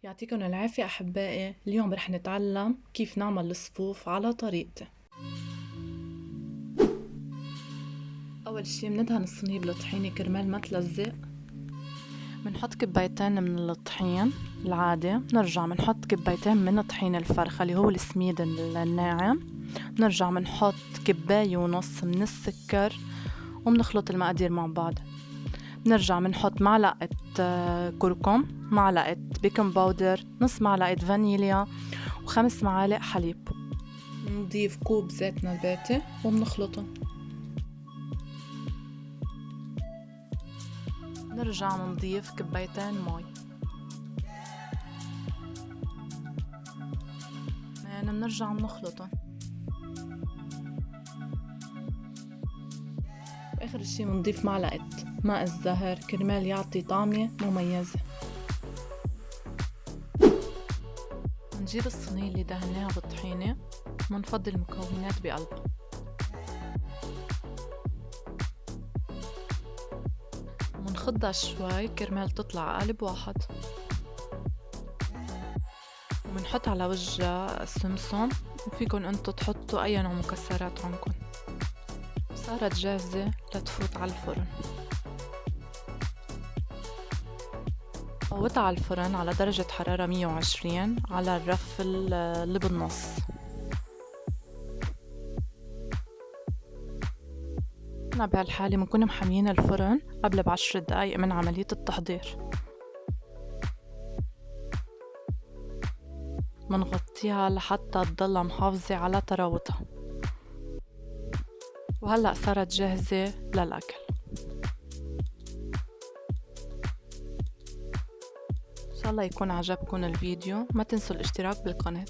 يعطيكم العافية أحبائي. اليوم رح نتعلم كيف نعمل الصفوف على طريقتي. أول شي بندهن الصينية بالطحينة كرمال ما تلزق. بنحط كبايتين من الطحين العادي، نرجع بنحط كبايتين من طحين الفرخة اللي هو السميد الناعم، نرجع بنحط كباية ونص من السكر وبنخلط المقادير مع بعض. نرجع بنحط معلقة كركم، معلقة بيكنج باودر، نص معلقة فانيليا و5 معالق حليب. نضيف كوب زيت نباتي وبنخلطه. نرجع بنضيف كبايتين مي، يعني بنرجع بنخلطهم. واخر شي بنضيف معلقة ماء الزهر كرمال يعطي طعمة مميزة. بنجيب الصينية اللي دهناها بالطحينة وبنفضي المكونات بقلبها. وبنخضها شوي كرمال تطلع قالب واحد، وبنحط على وجهها سمسم، وفيكن انتو تحطوا اي نوع مكسرات عندكن. صارت جاهزة لتفوت على الفرن. فوتها على الفرن على درجة حرارة 120 على الرف اللي بالنص. هنا بهالحالة بنكون محميين الفرن قبل ب10 دقايق من عملية التحضير. منغطيها لحتى تضلها محافظة على طراوتها. وهلأ صارت جاهزة للأكل. إن شاء الله يكون عجبكم الفيديو، ما تنسوا الاشتراك بالقناة.